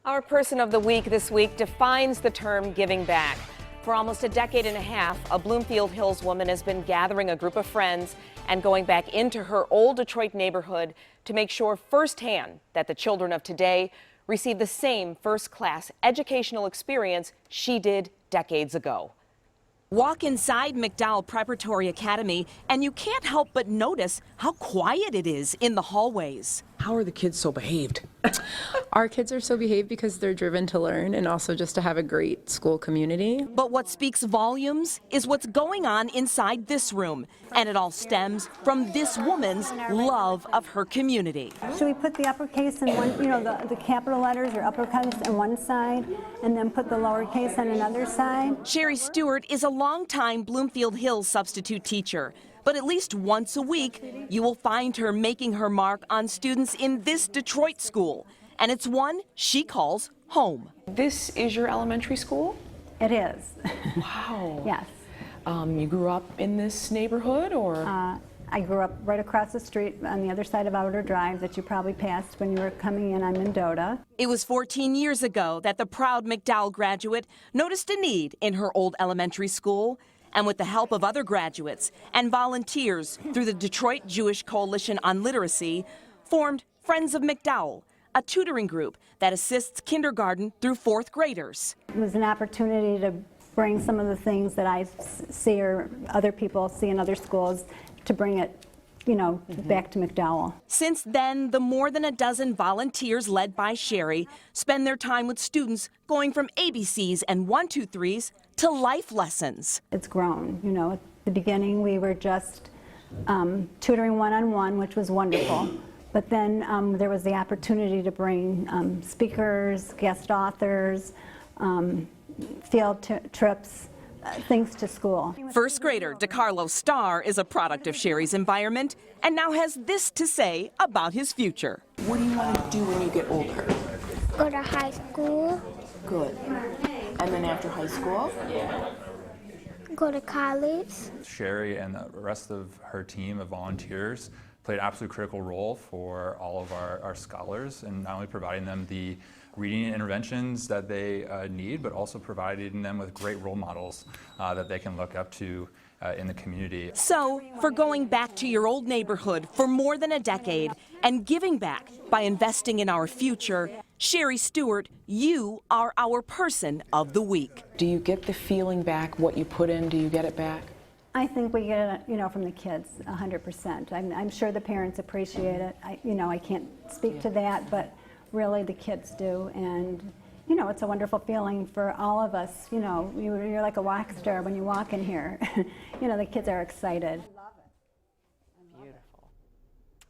Our person of the week this week defines the term giving back. For almost a decade and a half, a Bloomfield Hills woman has been gathering a group of friends and going back into her old Detroit neighborhood to make sure firsthand that the children of today receive the same first-class educational experience she did decades ago. Walk inside MacDowell Preparatory Academy and you can't help but notice how quiet it is in the hallways. How are the kids so behaved? Our kids are so behaved because they're driven to learn and also just to have a great school community. But what speaks volumes is what's going on inside this room. And it all stems from this woman's love of her community. Should we put the uppercase in one, the capital letters or uppercase on one side and then put the lowercase on another side? Sherry Stewart is a longtime Bloomfield Hills substitute teacher. But at least once a week, you will find her making her mark on students in this Detroit school. And it's one she calls home. This is your elementary school? It is. Wow. Yes. You grew up in this neighborhood, or? I grew up right across the street on the other side of Outer Drive that you probably passed when you were coming in on Mendota. It was 14 years ago that the proud MacDowell graduate noticed a need in her old elementary school. And with the help of other graduates and volunteers through the Detroit Jewish Coalition on Literacy, formed Friends of MacDowell, a tutoring group that assists kindergarten through fourth graders. It was an opportunity to bring some of the things that I see or other people see in other schools to bring it back to MacDowell. Since then, the more than a dozen volunteers led by Sherry spend their time with students going from ABCs and 1, 2, 3s to life lessons. It's grown. At the beginning we were just tutoring one-on-one, which was wonderful. But then there was the opportunity to bring speakers, guest authors, field trips, things to school. First grader DeCarlo Starr is a product of Sherry's environment and now has this to say about his future. What do you want to do when you get older? Go to high school. Good. And then after high school? Go to college. Sherry and the rest of her team of volunteers played an absolutely critical role for all of our scholars, and not only providing them the reading interventions that they need, but also providing them with great role models that they can look up to in the community. So, for going back to your old neighborhood for more than a decade and giving back by investing in our future, Sherry Stewart, you are our person of the week. Do you get the feeling back, what you put in, do you get it back? I think we get it, from the kids, 100%. I'm sure the parents appreciate it. I can't speak to that, but really the kids do, and it's a wonderful feeling for all of us. You're like a rock star when you walk in here. The kids are excited. Beautiful.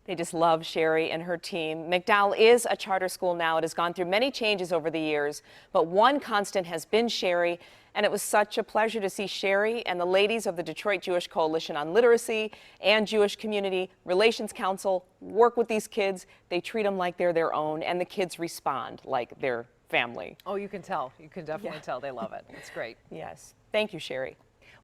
They just love Sherry and her team. MacDowell is a charter school now. It has gone through many changes over the years, but one constant has been Sherry, and it was such a pleasure to see Sherry and the ladies of the Detroit Jewish Coalition on Literacy and Jewish Community Relations Council work with these kids. They treat them like they're their own, and the kids respond like they're family. Oh, you can tell. You can definitely tell they love it. It's great. Yes. Thank you, Sherry.